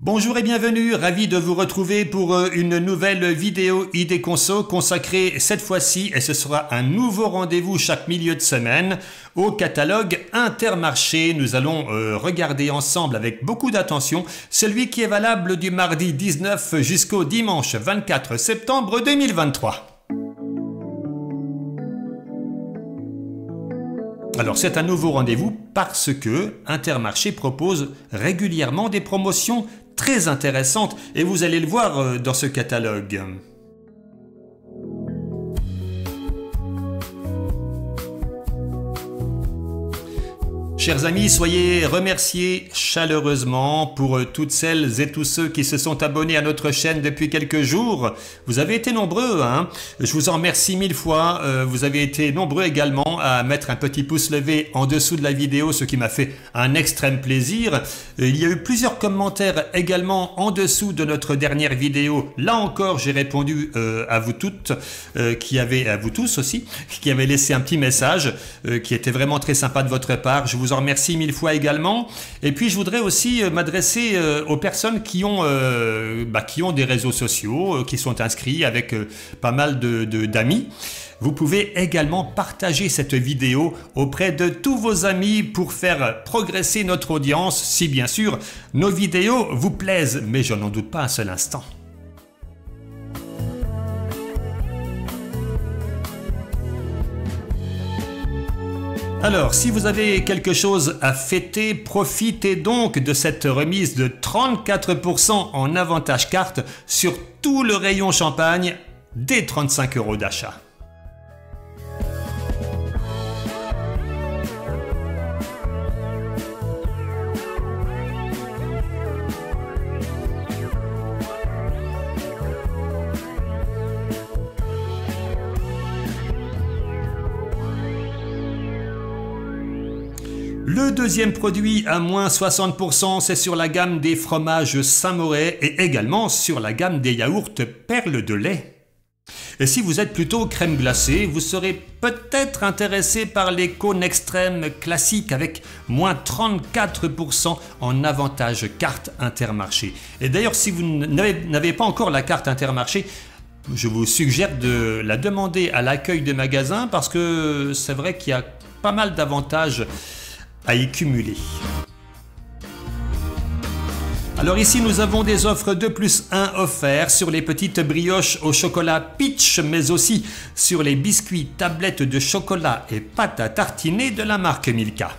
Bonjour et bienvenue, ravi de vous retrouver pour une nouvelle vidéo ID Conso consacrée cette fois-ci, et ce sera un nouveau rendez-vous chaque milieu de semaine, au catalogue Intermarché. Nous allons regarder ensemble avec beaucoup d'attention celui qui est valable du mardi 19 jusqu'au dimanche 24 septembre 2023. Alors c'est un nouveau rendez-vous parce que Intermarché propose régulièrement des promotions très intéressantes et vous allez le voir dans ce catalogue. Chers amis, soyez remerciés chaleureusement pour toutes celles et tous ceux qui se sont abonnés à notre chaîne depuis quelques jours. Vous avez été nombreux, hein. Je vous en remercie mille fois. Vous avez été nombreux également à mettre un petit pouce levé en dessous de la vidéo, ce qui m'a fait un extrême plaisir. Il y a eu plusieurs commentaires également en dessous de notre dernière vidéo. Là encore, j'ai répondu à vous toutes, à vous tous aussi, qui avez laissé un petit message qui était vraiment très sympa de votre part. Je vous en remercie mille fois également. Et puis je voudrais aussi m'adresser aux personnes qui ont des réseaux sociaux, qui sont inscrits avec pas mal d'amis. Vous pouvez également partager cette vidéo auprès de tous vos amis pour faire progresser notre audience, si bien sûr nos vidéos vous plaisent, mais je n'en doute pas un seul instant. Alors, si vous avez quelque chose à fêter, profitez donc de cette remise de 34% en avantage carte sur tout le rayon champagne dès 35 € d'achat. Le deuxième produit à moins 60%, c'est sur la gamme des fromages Saint-Moret et également sur la gamme des yaourts Perles de lait. Et si vous êtes plutôt crème glacée, vous serez peut-être intéressé par les cônes extrêmes classiques avec moins 34% en avantage carte Intermarché. Et d'ailleurs, si vous n'avez pas encore la carte Intermarché, je vous suggère de la demander à l'accueil de magasin parce que c'est vrai qu'il y a pas mal d'avantages à y cumuler. Alors ici nous avons des offres 2+1 offerts sur les petites brioches au chocolat Peach, mais aussi sur les biscuits tablettes de chocolat et pâte à tartiner de la marque Milka.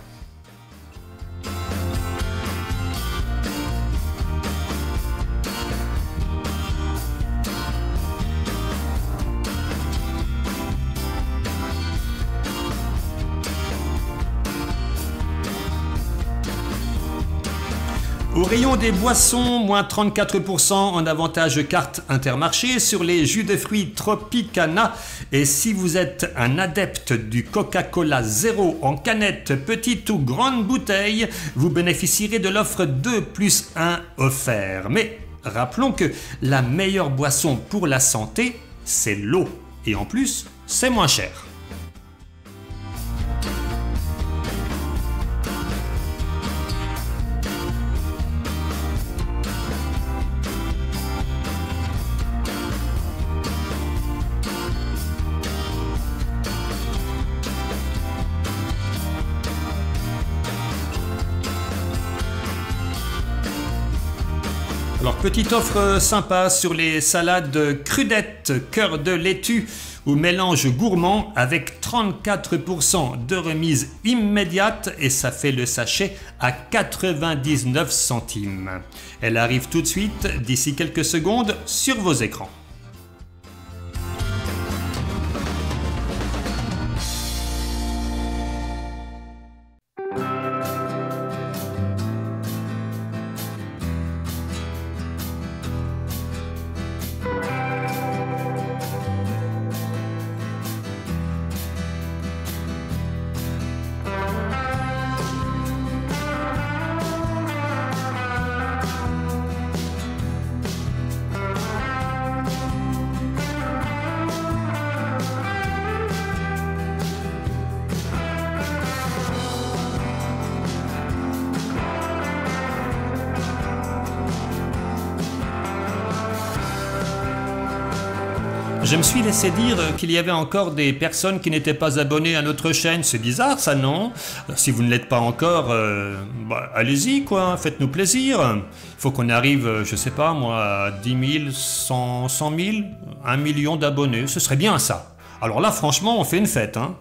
Au rayon des boissons, moins 34% en avantage carte Intermarché sur les jus de fruits Tropicana. Et si vous êtes un adepte du Coca-Cola Zéro en canette, petite ou grande bouteille, vous bénéficierez de l'offre 2+1 offert. Mais rappelons que la meilleure boisson pour la santé, c'est l'eau. Et en plus, c'est moins cher. Alors, petite offre sympa sur les salades crudettes cœur de laitue ou mélange gourmand avec 34% de remise immédiate et ça fait le sachet à 99 centimes. Elle arrive tout de suite d'ici quelques secondes sur vos écrans. Je me suis laissé dire qu'il y avait encore des personnes qui n'étaient pas abonnées à notre chaîne. C'est bizarre ça, non? Si vous ne l'êtes pas encore, allez-y quoi, faites-nous plaisir. Il faut qu'on arrive, je sais pas moi, à 10 000, 100 000, 1 million d'abonnés. Ce serait bien ça. Alors là franchement on fait une fête, hein.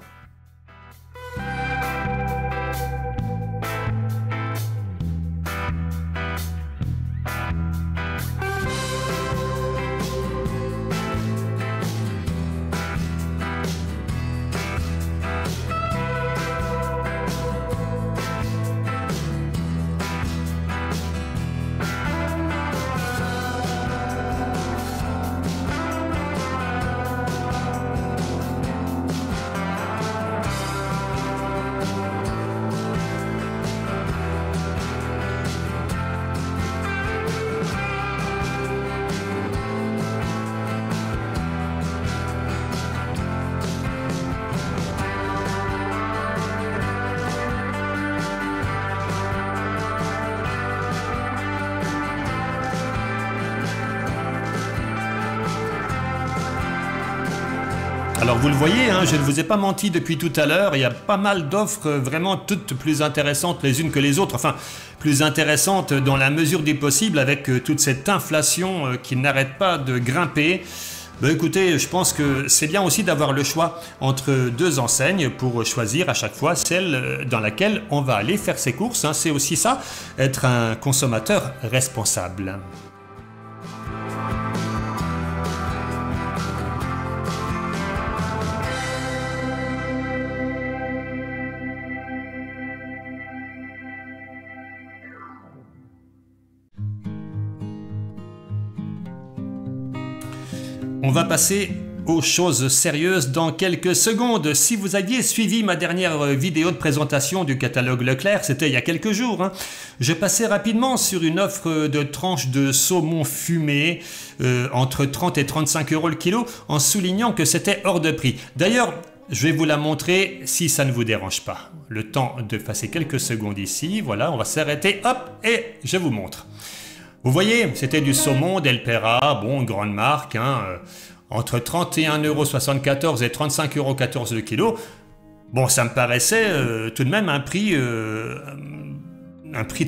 Alors vous le voyez, hein, je ne vous ai pas menti depuis tout à l'heure, il y a pas mal d'offres vraiment toutes plus intéressantes les unes que les autres, enfin plus intéressantes dans la mesure du possible avec toute cette inflation qui n'arrête pas de grimper. Ben écoutez, je pense que c'est bien aussi d'avoir le choix entre deux enseignes pour choisir à chaque fois celle dans laquelle on va aller faire ses courses, hein. C'est aussi ça, être un consommateur responsable. On va passer aux choses sérieuses dans quelques secondes. Si vous aviez suivi ma dernière vidéo de présentation du catalogue Leclerc, c'était il y a quelques jours, hein, je passais rapidement sur une offre de tranches de saumon fumé entre 30 et 35 € le kilo, en soulignant que c'était hors de prix. D'ailleurs, je vais vous la montrer si ça ne vous dérange pas. Le temps de passer quelques secondes ici, voilà, on va s'arrêter, hop, et je vous montre. Vous voyez, c'était du saumon d'Elpera, bon, une grande marque, hein, entre 31,74 € et 35,14 € le kilo. Bon, ça me paraissait tout de même un prix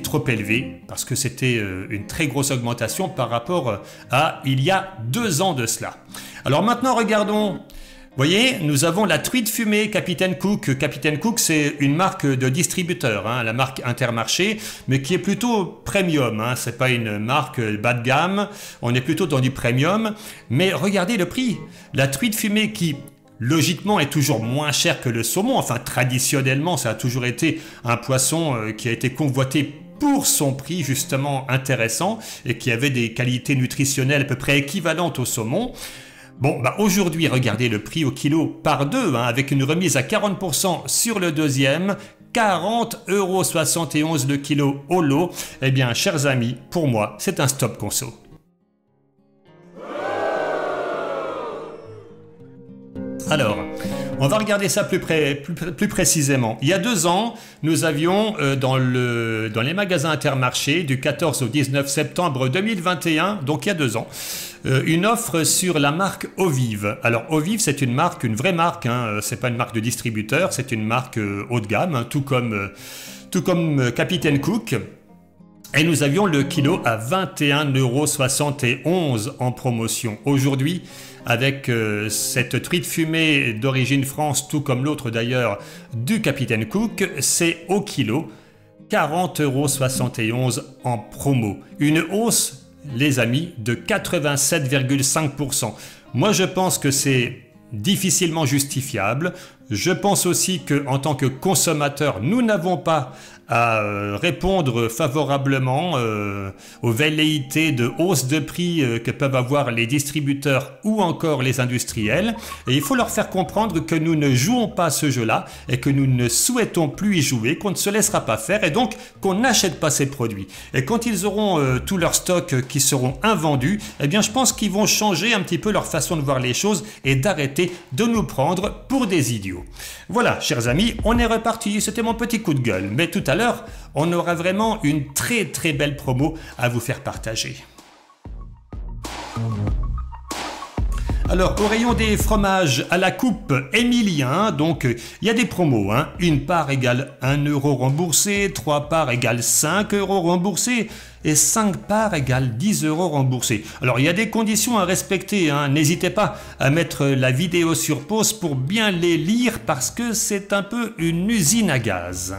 trop élevé, parce que c'était une très grosse augmentation par rapport à il y a 2 ans de cela. Alors maintenant, regardons. Vous voyez, nous avons la truite fumée Capitaine Cook. Capitaine Cook, c'est une marque de distributeur, hein, la marque Intermarché, mais qui est plutôt premium. Hein, c'est pas une marque bas de gamme, on est plutôt dans du premium. Mais regardez le prix. La truite fumée qui, logiquement, est toujours moins chère que le saumon. Enfin, traditionnellement, ça a toujours été un poisson qui a été convoité pour son prix justement intéressant et qui avait des qualités nutritionnelles à peu près équivalentes au saumon. Bon, bah aujourd'hui, regardez le prix au kilo par deux, hein, avec une remise à 40% sur le deuxième, 40,71 € le kilo au lot. Eh bien, chers amis, pour moi, c'est un stop conso. Alors, on va regarder ça plus précisément. Il y a 2 ans, nous avions dans les magasins Intermarché du 14 au 19 septembre 2021, donc il y a 2 ans, une offre sur la marque Ovive. Alors Ovive, c'est une marque, une vraie marque, hein, c'est pas une marque de distributeur, c'est une marque haut de gamme, hein, tout comme Capitaine Cook. Et nous avions le kilo à 21,71 € en promotion. Aujourd'hui, avec cette truite fumée d'origine France, tout comme l'autre d'ailleurs du Capitaine Cook, c'est au kilo 40,71 € en promo. Une hausse, les amis, de 87,5%. Moi, je pense que c'est difficilement justifiable. Je pense aussi qu'en tant que consommateur, nous n'avons pas à répondre favorablement aux velléités de hausse de prix que peuvent avoir les distributeurs ou encore les industriels. Et il faut leur faire comprendre que nous ne jouons pas à ce jeu-là et que nous ne souhaitons plus y jouer, qu'on ne se laissera pas faire et donc qu'on n'achète pas ces produits. Et quand ils auront tous leurs stocks qui seront invendus, eh bien je pense qu'ils vont changer un petit peu leur façon de voir les choses et d'arrêter de nous prendre pour des idiots. Voilà, chers amis, on est reparti. C'était mon petit coup de gueule. Mais tout à l'heure, on aura vraiment une très très belle promo à vous faire partager. Alors, au rayon des fromages à la coupe Émilien, donc il y a des promos. Hein. Une part égale 1 euro remboursé, 3 parts égale 5 euros remboursés et 5 parts égale 10 euros remboursés. Alors, il y a des conditions à respecter. Hein. N'hésitez pas à mettre la vidéo sur pause pour bien les lire parce que c'est un peu une usine à gaz.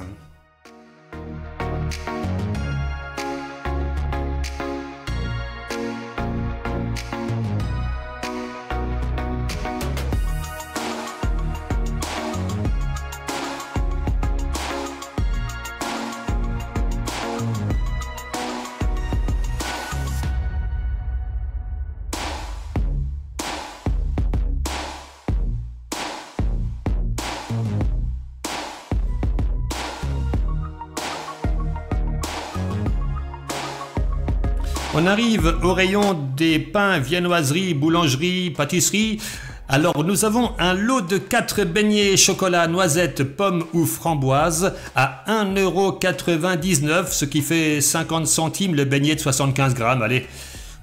On arrive au rayon des pains, viennoiseries, boulangeries, pâtisseries. Alors nous avons un lot de 4 beignets chocolat, noisettes, pommes ou framboises à 1,99 €, ce qui fait 50 centimes le beignet de 75 grammes. Allez,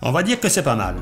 on va dire que c'est pas mal.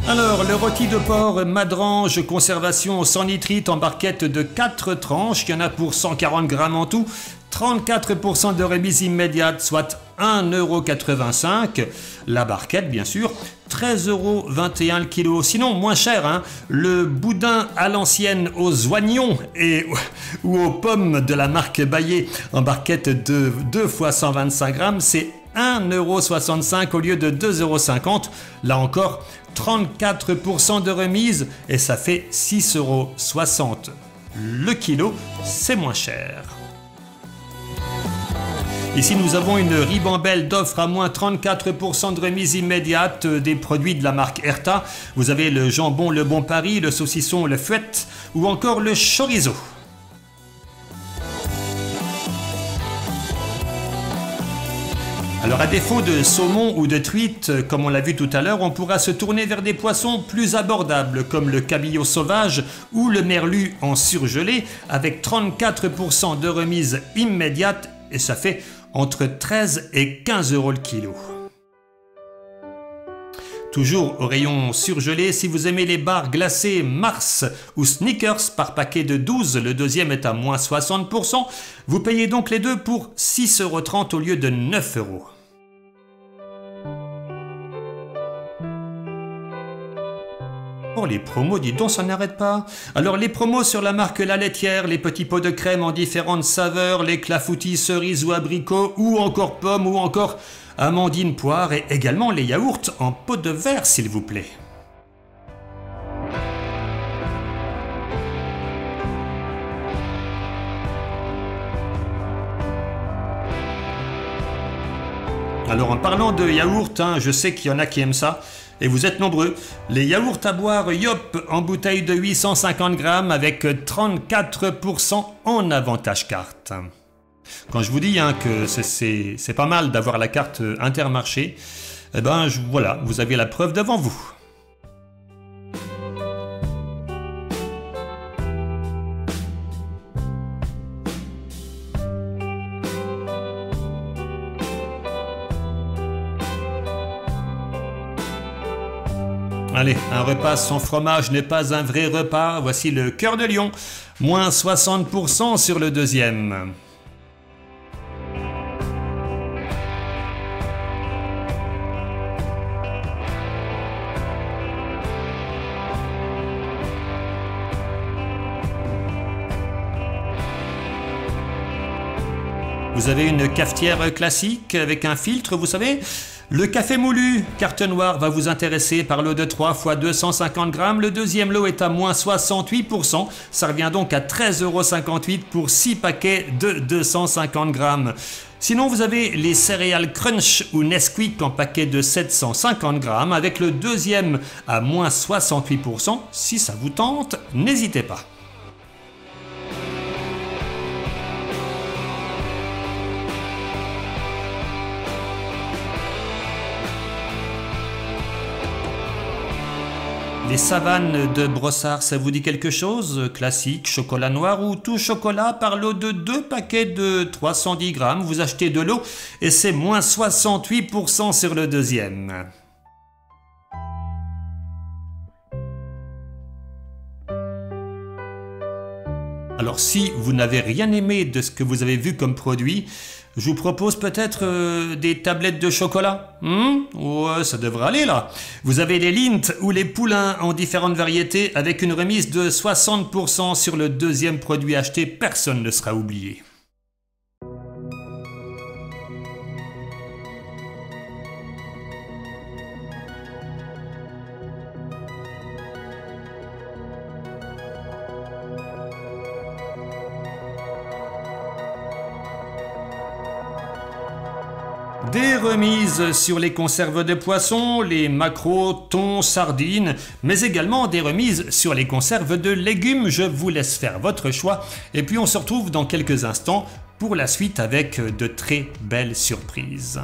Alors, le rôti de porc Madrange conservation sans nitrite en barquette de 4 tranches, il y en a pour 140 grammes en tout, 34% de remise immédiate, soit 1,85 €, la barquette bien sûr, 13,21 € le kilo. Sinon, moins cher, hein, le boudin à l'ancienne aux oignons ou aux pommes de la marque Baillet en barquette de 2 x 125 grammes, c'est 1,65 € au lieu de 2,50 €. Là encore, 34% de remise et ça fait 6,60 € le kilo, c'est moins cher. Ici, nous avons une ribambelle d'offres à moins 34% de remise immédiate des produits de la marque Erta. Vous avez le jambon Le Bon Paris, le saucisson Le Fouette ou encore le chorizo. Alors à défaut de saumon ou de truite, comme on l'a vu tout à l'heure, on pourra se tourner vers des poissons plus abordables comme le cabillaud sauvage ou le merlu en surgelé avec 34% de remise immédiate et ça fait entre 13 et 15 € le kilo. Toujours au rayon surgelé, si vous aimez les barres glacées Mars ou Snickers par paquet de 12, le deuxième est à moins 60%. Vous payez donc les deux pour 6,30 € au lieu de 9 €. Oh, les promos, dis donc, ça n'arrête pas. Alors, les promos sur la marque La Laitière, les petits pots de crème en différentes saveurs, les clafoutis cerises ou abricots, ou encore pommes, ou encore amandine poire, et également les yaourts en pot de verre, s'il vous plaît. Alors, en parlant de yaourt, hein, je sais qu'il y en a qui aiment ça. Et vous êtes nombreux. Les yaourts à boire Yop en bouteille de 850 grammes avec 34% en avantage carte. Quand je vous dis hein, que c'est pas mal d'avoir la carte Intermarché, eh ben voilà, vous avez la preuve devant vous. Allez, un repas sans fromage n'est pas un vrai repas. Voici le Cœur de Lion, moins 60% sur le deuxième. Vous avez une cafetière classique avec un filtre, vous savez. Le café moulu, carte noire, va vous intéresser par lot de 3 x 250 grammes. Le deuxième lot est à moins 68%. Ça revient donc à 13,58 € pour 6 paquets de 250 grammes. Sinon, vous avez les céréales Crunch ou Nesquik en paquet de 750 grammes avec le deuxième à moins 68%. Si ça vous tente, n'hésitez pas. Les savanes de Brossard, ça vous dit quelque chose? Classique, chocolat noir ou tout chocolat par lot de 2 paquets de 310 grammes. Vous achetez de l'eau et c'est moins 68% sur le deuxième. Alors si vous n'avez rien aimé de ce que vous avez vu comme produit, je vous propose peut-être des tablettes de chocolat. Ouais, ça devrait aller là. Vous avez les Lindt ou les Poulain en différentes variétés avec une remise de 60% sur le deuxième produit acheté. Personne ne sera oublié. Des remises sur les conserves de poissons, les maquereaux, thon, sardines, mais également des remises sur les conserves de légumes. Je vous laisse faire votre choix. Et puis on se retrouve dans quelques instants pour la suite avec de très belles surprises.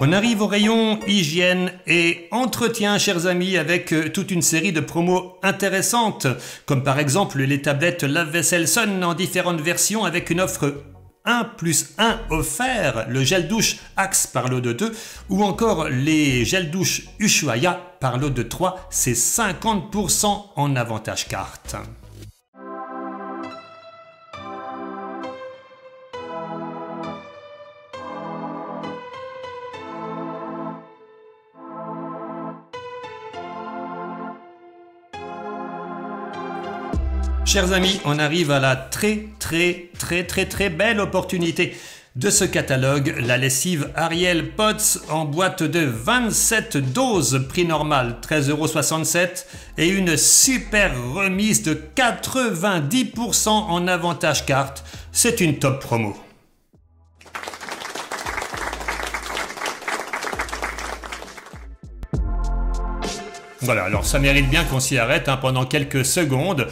On arrive au rayon hygiène et entretien, chers amis, avec toute une série de promos intéressantes, comme par exemple les tablettes lave-vaisselle Sun en différentes versions avec une offre 1+1 offert, le gel douche Axe par lot de 2, ou encore les gels douche Ushuaïa par lot de 3, c'est 50% en avantage carte. Chers amis, on arrive à la très belle opportunité de ce catalogue, la lessive Ariel Pots en boîte de 27 doses, prix normal 13,67 € et une super remise de 90% en avantage carte. C'est une top promo. Voilà, alors ça mérite bien qu'on s'y arrête pendant quelques secondes.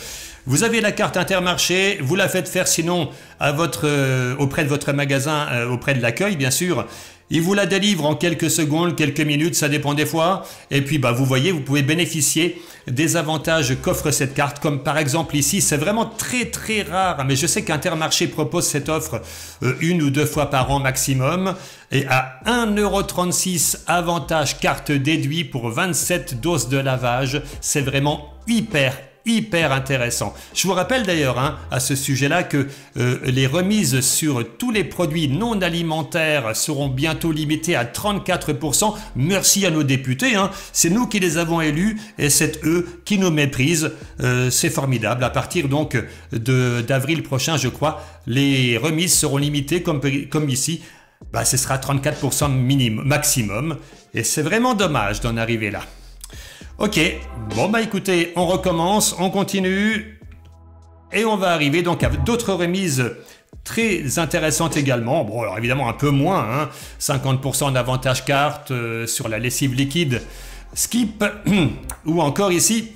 Vous avez la carte Intermarché, vous la faites faire sinon à auprès de votre magasin, auprès de l'accueil bien sûr. Il vous la délivre en quelques secondes, quelques minutes, ça dépend des fois. Et puis vous voyez, vous pouvez bénéficier des avantages qu'offre cette carte. Comme par exemple ici, c'est vraiment très rare. Mais je sais qu'Intermarché propose cette offre une ou deux fois par an maximum. Et à 1,36 € avantage carte déduit pour 27 doses de lavage. C'est vraiment hyper intéressant. Je vous rappelle d'ailleurs à ce sujet-là que les remises sur tous les produits non alimentaires seront bientôt limitées à 34%. Merci à nos députés, c'est nous qui les avons élus et c'est eux qui nous méprisent. C'est formidable. À partir donc d'avril prochain, je crois, les remises seront limitées comme ici. Ce sera 34% maximum et c'est vraiment dommage d'en arriver là. Ok, bon écoutez, on recommence, on continue et on va arriver donc à d'autres remises très intéressantes également. Bon alors évidemment un peu moins, 50% d'avantage carte sur la lessive liquide Skip ou encore ici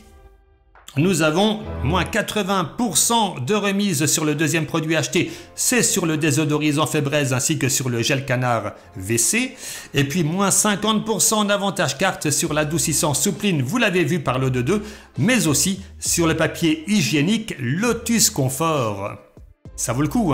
nous avons moins 80% de remise sur le deuxième produit acheté, c'est sur le désodorisant Febreze ainsi que sur le gel canard WC. Et puis moins 50% d'avantage carte sur l'adoucissant Soupline, vous l'avez vu par lot de 2, mais aussi sur le papier hygiénique Lotus Confort. Ça vaut le coup,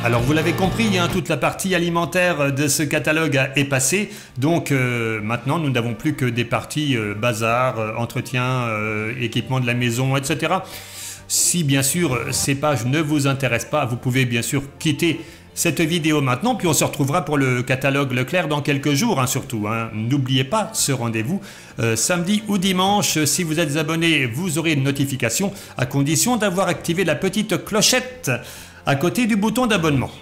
Alors vous l'avez compris, toute la partie alimentaire de ce catalogue est passée. Donc maintenant, nous n'avons plus que des parties bazar, entretien, équipement de la maison, etc. Si bien sûr ces pages ne vous intéressent pas, vous pouvez bien sûr quitter cette vidéo maintenant, puis on se retrouvera pour le catalogue Leclerc dans quelques jours, surtout. N'oubliez pas ce rendez-vous samedi ou dimanche. Si vous êtes abonné, vous aurez une notification à condition d'avoir activé la petite clochette à côté du bouton d'abonnement.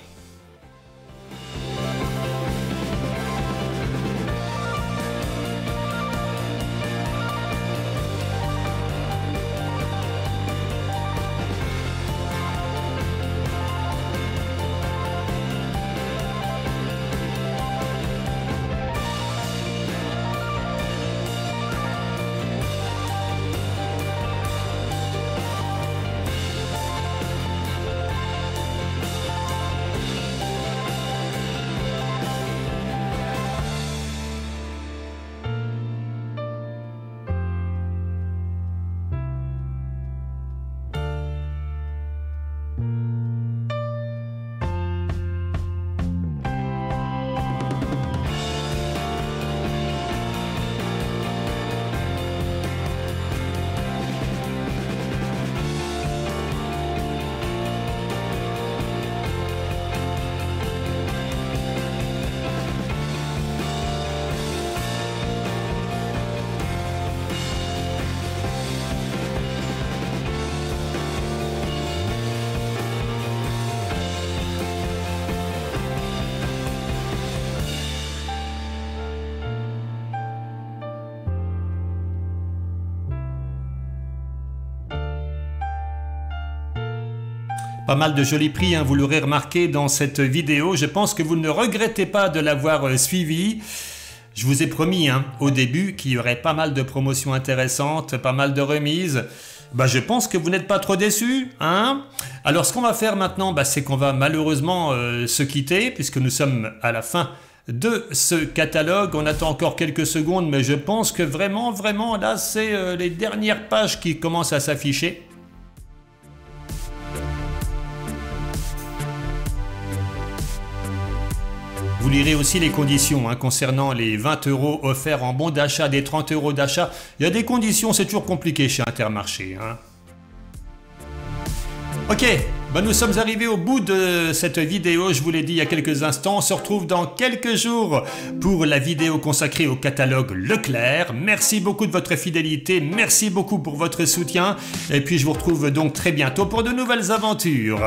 Pas mal de jolis prix, hein, vous l'aurez remarqué dans cette vidéo. Je pense que vous ne regrettez pas de l'avoir suivi. Je vous ai promis au début qu'il y aurait pas mal de promotions intéressantes, pas mal de remises. Je pense que vous n'êtes pas trop déçus, hein? Alors ce qu'on va faire maintenant, c'est qu'on va malheureusement se quitter puisque nous sommes à la fin de ce catalogue. On attend encore quelques secondes, mais je pense que vraiment là c'est les dernières pages qui commencent à s'afficher. Vous lirez aussi les conditions concernant les 20 € offerts en bon d'achat, des 30 € d'achat. Il y a des conditions, c'est toujours compliqué chez Intermarché. Ok, nous sommes arrivés au bout de cette vidéo, je vous l'ai dit il y a quelques instants. On se retrouve dans quelques jours pour la vidéo consacrée au catalogue Leclerc. Merci beaucoup de votre fidélité, merci beaucoup pour votre soutien. Et puis je vous retrouve donc très bientôt pour de nouvelles aventures.